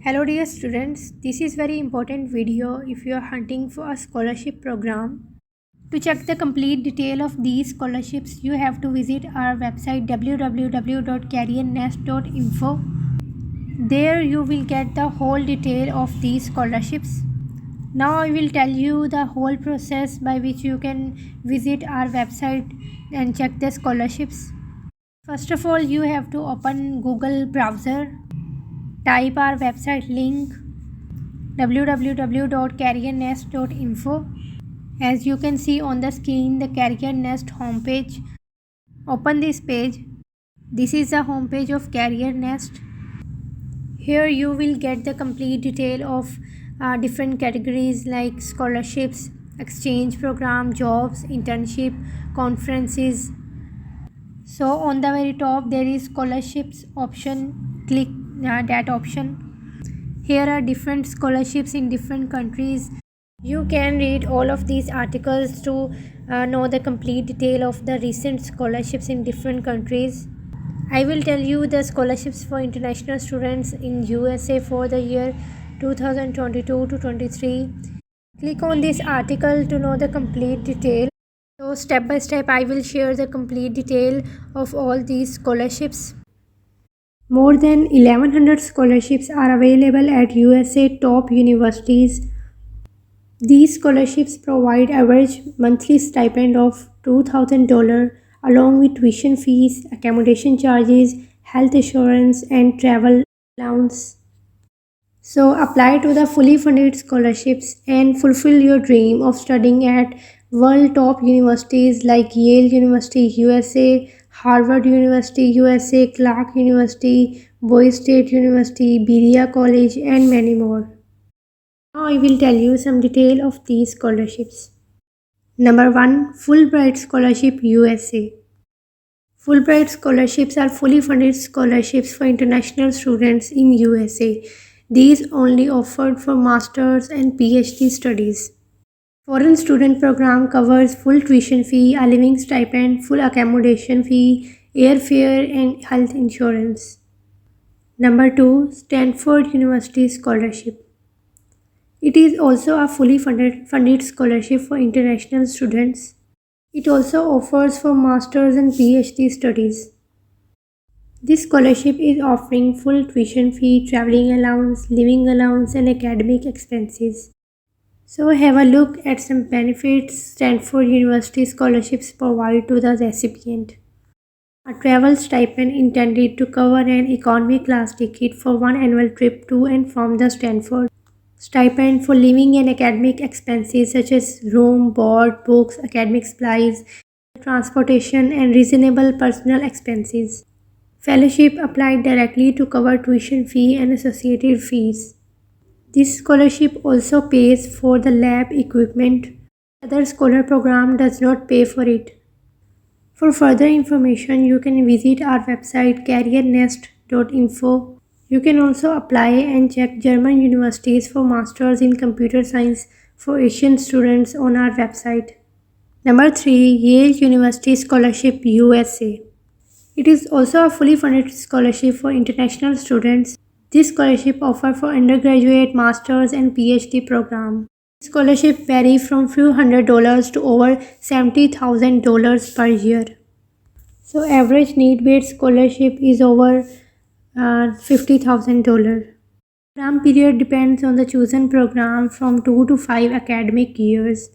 Hello dear students, this is very important video if you are hunting for a scholarship program. To check the complete detail of these scholarships, you have to visit our website www.careernest.info. There you will get the whole detail of these scholarships. Now I will tell you the whole process by which you can visit our website and check the scholarships. First of all, you have to open Google browser, type our website link www.careernest.info. As you can see on the screen, the Career Nest homepage. Open this page. This is the homepage of Career Nest. Here you will get the complete detail of different categories like scholarships, exchange program, jobs, internship, conferences. So on the very top there is scholarships option. Click that option. Here are different scholarships in different countries. You can read all of these articles to know the complete detail of the recent scholarships in different countries. I will tell you the scholarships for international students in USA for the year 2022 to 23. Click on this article to know the complete detail. So step by step I will share the complete detail of all these scholarships. More than 1100 scholarships are available at USA top universities. These scholarships provide average monthly stipend of $2,000 along with tuition fees, accommodation charges, health insurance and travel allowance. So apply to the fully funded scholarships and fulfill your dream of studying at world top universities like Yale University USA, Harvard University USA, Clark University, Boise State University, Berea College and many more. Now I will tell you some detail of these scholarships. Number 1. Fulbright Scholarship USA. Fulbright scholarships are fully funded scholarships for international students in USA. These only offered for master's and PhD studies. Foreign student program covers full tuition fee, a living stipend, full accommodation fee, airfare and health insurance. Number 2. Stanford University Scholarship. It is also a fully funded scholarship for international students. It also offers for master's and PhD studies. This scholarship is offering full tuition fee, traveling allowance, living allowance and academic expenses. So have a look at some benefits Stanford University scholarships provide to the recipient. A travel stipend intended to cover an economy class ticket for one annual trip to and from the Stanford. Stipend for living and academic expenses such as room, board, books, academic supplies, transportation, and reasonable personal expenses. Fellowship applied directly to cover tuition fee and associated fees. This scholarship also pays for the lab equipment. Other scholar program does not pay for it. For further information, you can visit our website careernest.info. You can also apply and check German universities for Masters in Computer Science for Asian students on our website. Number 3. Yale University Scholarship USA. It is also a fully funded scholarship for international students. This scholarship offers for undergraduate, masters and PhD program. Scholarship vary from few $100 to over $70,000 per year. So average need-based scholarship is over $50,000. Program period depends on the chosen program from 2 to 5 academic years.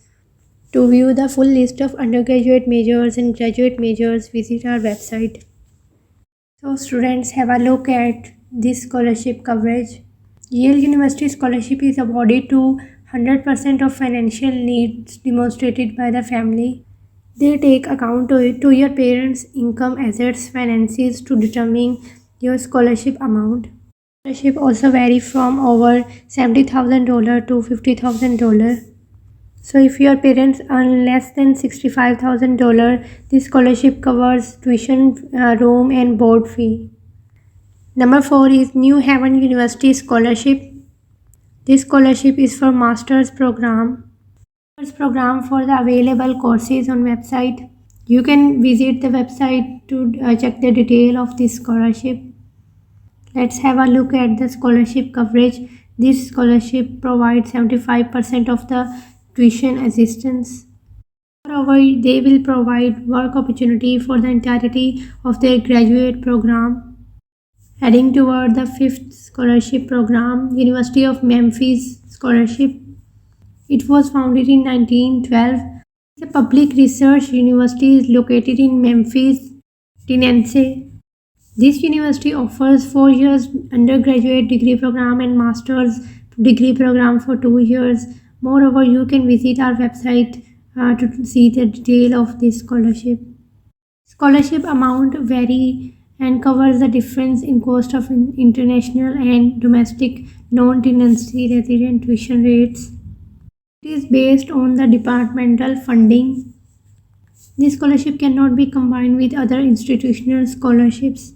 To view the full list of undergraduate majors and graduate majors, visit our website. So students, have a look at this scholarship coverage. Yale University scholarship is awarded to 100% of financial needs demonstrated by the family. They take account to your parents' income, assets, finances to determine your scholarship amount. Scholarship also vary from over $70,000 to $50,000. So if your parents earn less than $65,000, this scholarship covers tuition, room and board fee. Number 4 is New Haven University Scholarship. This scholarship is for master's program. Program for the available courses on website. You can visit the website to check the detail of this scholarship. Let's have a look at the scholarship coverage. This scholarship provides 75% of the tuition assistance. Moreover, they will provide work opportunity for the entirety of their graduate program. Heading toward the fifth scholarship program, University of Memphis Scholarship. It was founded in 1912. It's a public research university located in Memphis, Tennessee. This university offers 4 years undergraduate degree program and master's degree program for 2 years. Moreover, you can visit our website to see the detail of this scholarship. Scholarship amount vary and covers the difference in cost of international and domestic non-tenancy resident tuition rates. It is based on the departmental funding. This scholarship cannot be combined with other institutional scholarships.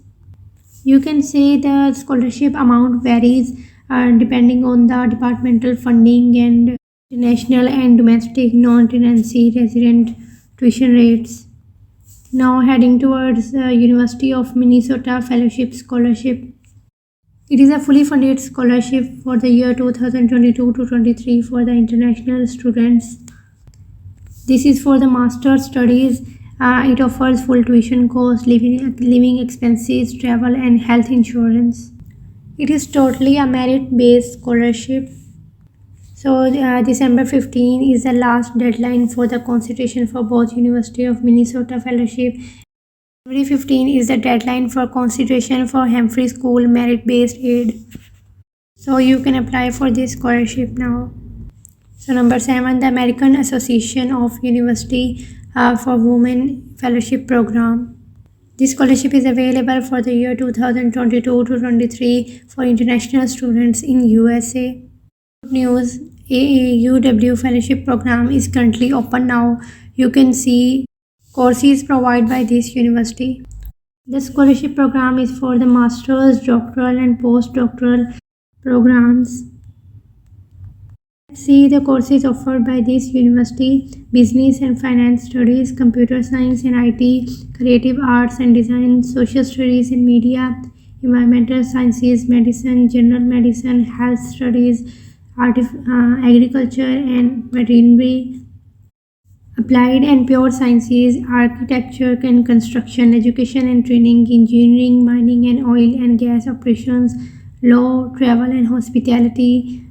You can say the scholarship amount varies depending on the departmental funding and national and domestic non-tenancy resident tuition rates. Now heading towards the University of Minnesota Fellowship Scholarship. It is a fully funded scholarship for the year 2022 to 23 for the international students. This is for the master's studies. It offers full tuition cost, living expenses, travel and health insurance. It is totally a merit-based scholarship. So December 15 is the last deadline for the consideration for both University of Minnesota Fellowship. February 15 is the deadline for consideration for Humphrey School merit-based aid. So you can apply for this scholarship now. So number 7, the American Association of University for Women Fellowship Program. This scholarship is available for the year 2022 to 23 for international students in USA. Good news, AAUW Fellowship Program is currently open now. You can see courses provided by this university. The scholarship program is for the master's, doctoral and postdoctoral programs. See the courses offered by this university: Business and Finance Studies, Computer Science and IT, Creative Arts and Design, Social Studies and Media, Environmental Sciences, Medicine, General Medicine, Health Studies, Agriculture and Veterinary, Applied and Pure Sciences, Architecture and Construction, Education and Training, Engineering, Mining and Oil and Gas Operations, Law, Travel and Hospitality,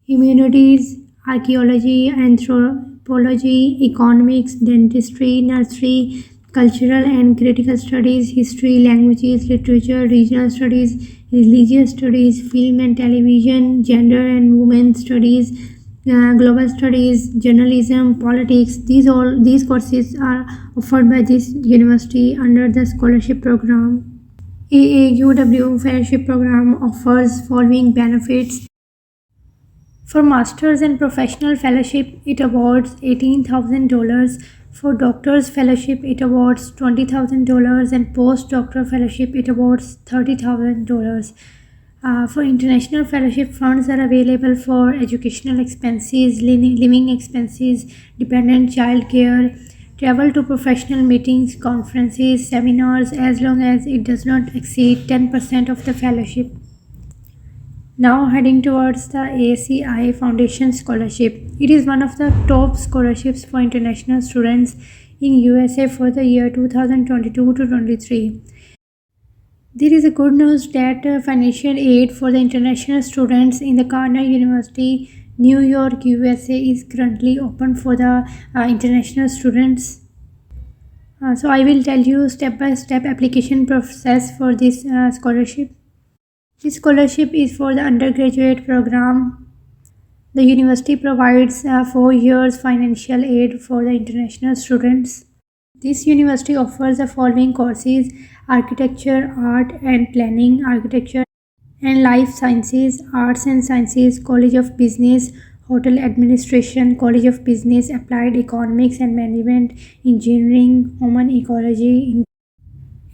Humanities, Archaeology, Anthropology, Economics, Dentistry, Nursery, Cultural and Critical Studies, History, Languages, Literature, Regional Studies, Religious Studies, Film and Television, Gender and Women Studies, Global Studies, Journalism, Politics. These courses are offered by this university under the scholarship program. AAUW Fellowship Program offers following benefits. For Masters and Professional Fellowship, it awards $18,000. For Doctor's Fellowship, it awards $20,000, and Postdoctoral Fellowship, it awards $30,000. For International Fellowship, funds are available for educational expenses, living expenses, dependent child care, travel to professional meetings, conferences, seminars, as long as it does not exceed 10% of the fellowship. Now heading towards the ACI Foundation Scholarship. It is one of the top scholarships for international students in USA for the year 2022 to 23. There is a good news that financial aid for the international students in the Cornell University, New York, USA is currently open for the international students. So I will tell you step-by-step application process for this scholarship. This scholarship is for the undergraduate program. The university provides 4 years financial aid for the international students. This university offers the following courses: Architecture, Art and Planning, Architecture and Life Sciences, Arts and Sciences, College of Business, Hotel Administration, College of Business, Applied Economics and Management, Engineering, Human Ecology,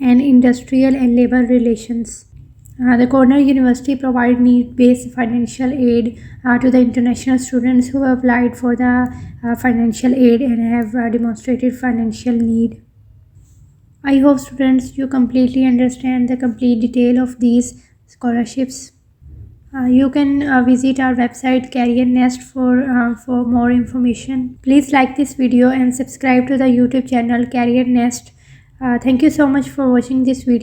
and Industrial and Labor Relations. The Cornell University provides need-based financial aid to the international students who have applied for the financial aid and have demonstrated financial need. I hope students you completely understand the complete detail of these scholarships. You can visit our website Career Nest for more information. Please like this video and subscribe to the YouTube channel Career Nest. Thank you so much for watching this video.